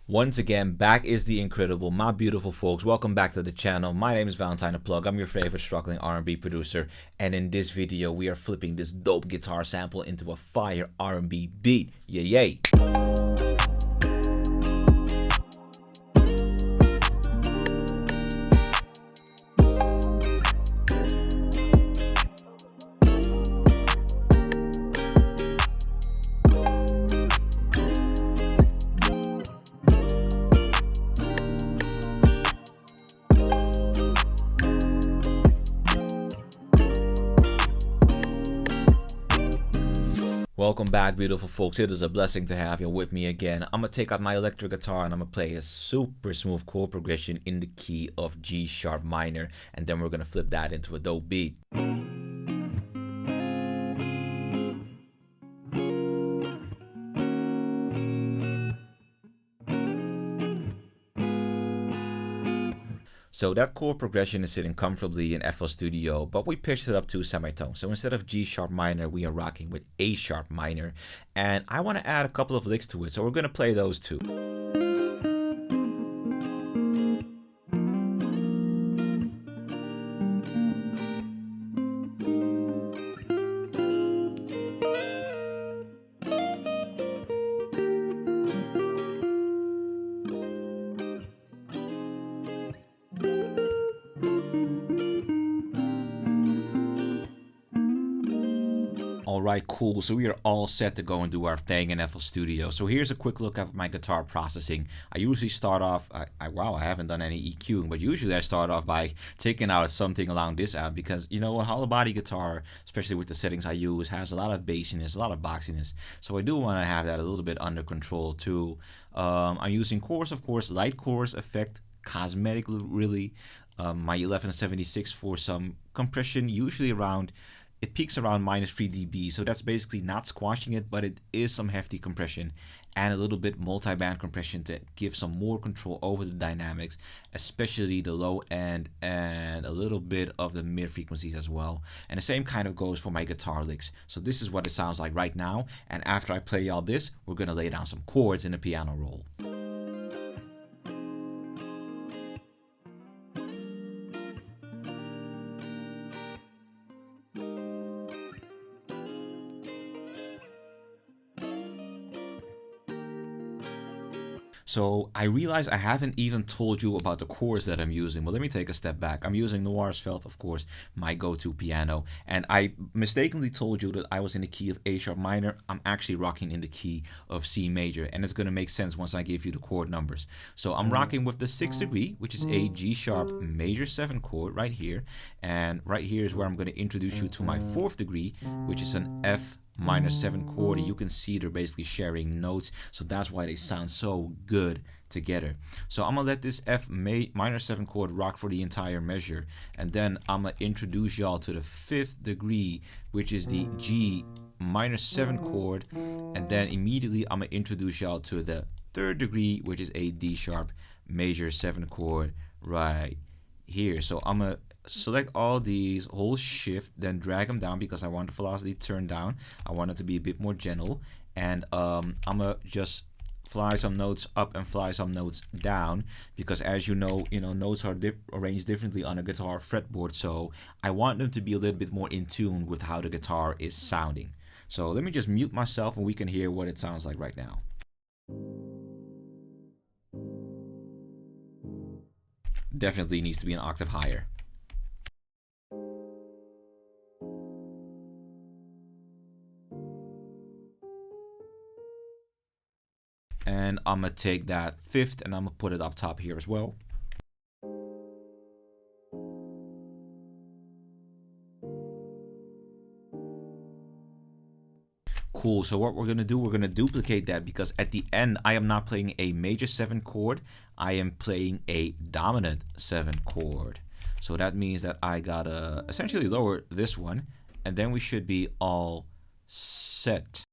Once again, back is the incredible, my beautiful folks. Welcome back to the channel. My name is Valentine the Plug. I'm your favorite struggling R&B producer, and in this video, we are flipping this dope guitar sample into a fire R&B beat. Yay! Welcome back, beautiful folks. It is a blessing to have you with me again. I'm gonna take out my electric guitar and I'm gonna play a super smooth chord progression in the key of G sharp minor, and then we're gonna flip that into a dope beat. So that chord progression is sitting comfortably in FL Studio, but we pitched it up to semitone. So instead of G sharp minor, we are rocking with A sharp minor. And I want to add a couple of licks to it, so we're going to play those too. Alright, cool. So we are all set to go and do our thing in FL Studio. So here's a quick look at my guitar processing. I usually start off, wow, I haven't done any EQing, but usually I start off by taking out something along this amp because, you know, a hollow body guitar, especially with the settings I use, has a lot of bassiness, a lot of boxiness. So I do want to have that a little bit under control too. I'm using chorus, of course, light chorus effect, cosmetic really. My 1176 for some compression, usually around, it peaks around -3 dB, so that's basically not squashing it, but it is some hefty compression and a little bit multi-band compression to give some more control over the dynamics, especially the low end and a little bit of the mid frequencies as well. And the same kind of goes for my guitar licks. So this is what it sounds like right now, and after I play y'all this, we're gonna lay down some chords in the piano roll. So I realize I haven't even told you about the chords that I'm using. Well, let me take a step back. I'm using Noirsfeld, of course, my go-to piano. And I mistakenly told you that I was in the key of A sharp minor. I'm actually rocking in the key of C major. And it's going to make sense once I give you the chord numbers. So I'm rocking with the 6th degree, which is a G sharp major 7 chord right here. And right here is where I'm going to introduce you to my 4th degree, which is an F minor 7 chord. You can see they're basically sharing notes, so that's why they sound so good together. So I'm gonna let this F minor 7 chord rock for the entire measure, and then I'm gonna introduce y'all to the 5th degree, which is the G minor 7 chord, and then immediately I'm gonna introduce y'all to the 3rd degree, which is a D sharp major 7 chord right here. So I'm gonna select all these, hold shift, then drag them down because I want the velocity turned down. I want it to be a bit more gentle, and I'm gonna just fly some notes up and fly some notes down because, as you know, notes are arranged differently on a guitar fretboard, so I want them to be a little bit more in tune with how the guitar is sounding. So let me just mute myself and we can hear what it sounds like right now. Definitely needs to be an octave higher. And I'm gonna take that 5th and I'm gonna put it up top here as well. Cool, so what we're gonna do, we're gonna duplicate that because at the end I am not playing a major 7 chord, I am playing a dominant 7 chord. So that means that I gotta essentially lower this one, and then we should be all set.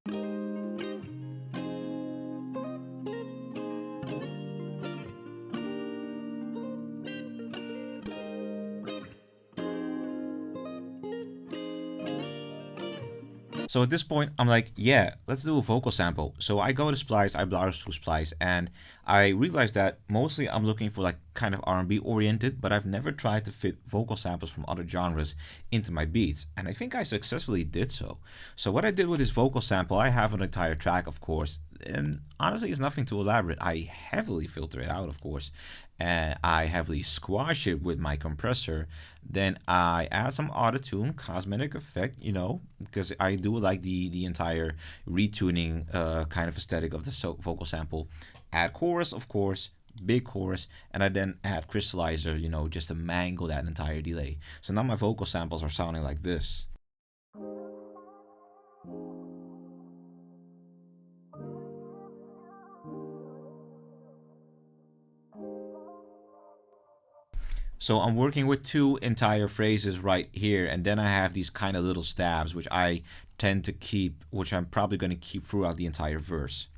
So at this point, I'm like, yeah, let's do a vocal sample. So I go to Splice, I browse through Splice, and I realize that mostly I'm looking for like kind of R&B oriented, but I've never tried to fit vocal samples from other genres into my beats, and I think I successfully did so. So what I did with this vocal sample, I have an entire track, of course, and honestly, it's nothing too elaborate. I heavily filter it out, of course, and I heavily squash it with my compressor. Then I add some auto-tune, cosmetic effect, you know, because I do like the entire retuning kind of aesthetic of the vocal sample. Add chorus, of course, big chorus, and I then add crystallizer, you know, just to mangle that entire delay. So now my vocal samples are sounding like this. So I'm working with two entire phrases right here, and then I have these kind of little stabs, which I tend to keep, which I'm probably going to keep throughout the entire verse.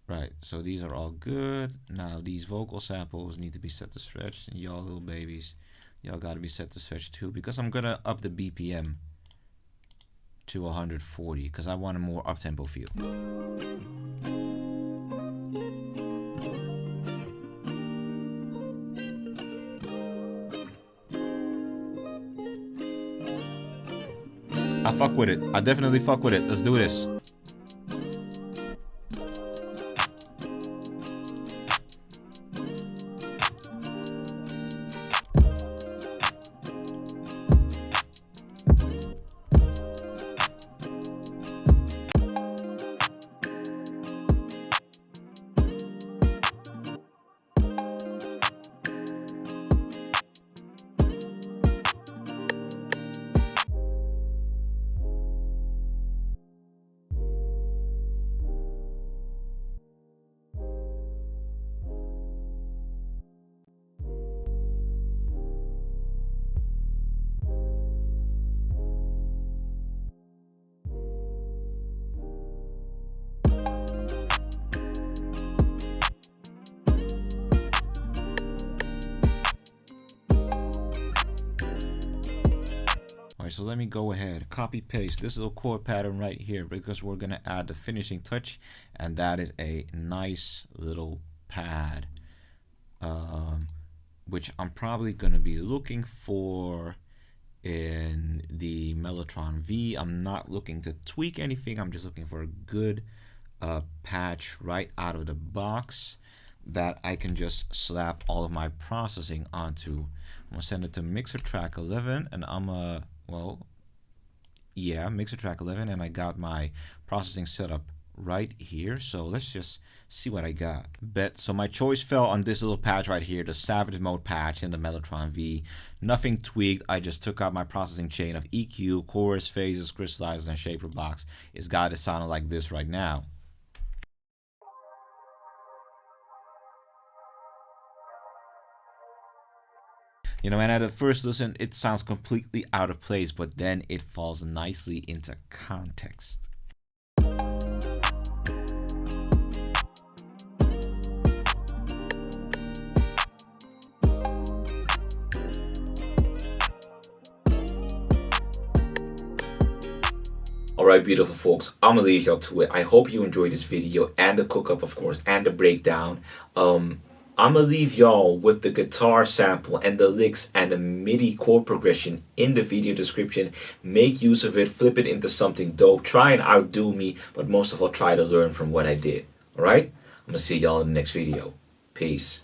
Right, so these are all good. Now these vocal samples need to be set to stretch, and y'all little babies, y'all gotta be set to stretch too, because I'm gonna up the BPM to 140 because I want a more up-tempo feel. I fuck with it. I definitely fuck with it. Let's do this. Alright, so let me go ahead, copy paste this little chord pattern right here because we're gonna add the finishing touch, and that is a nice little pad, which I'm probably gonna be looking for in the Mellotron V. I'm not looking to tweak anything, I'm just looking for a good patch right out of the box that I can just slap all of my processing onto. I'm gonna send it to mixer track 11, and I'm mixer track 11, and I got my processing set up right here. So let's just see what I got. So my choice fell on this little patch right here, the Savage Mode patch in the Mellotron V. Nothing tweaked. I just took out my processing chain of EQ, chorus, phases, crystallizers, and shaper box. It's got it sounding like this right now. You know, and at a first listen, it sounds completely out of place, but then it falls nicely into context. Alright, beautiful folks, I'm gonna leave y'all to it. I hope you enjoyed this video and the cook up, of course, and the breakdown. I'm gonna leave y'all with the guitar sample and the licks and the MIDI chord progression in the video description. Make use of it, flip it into something dope. Try and outdo me, but most of all, try to learn from what I did. Alright? I'm gonna see y'all in the next video. Peace.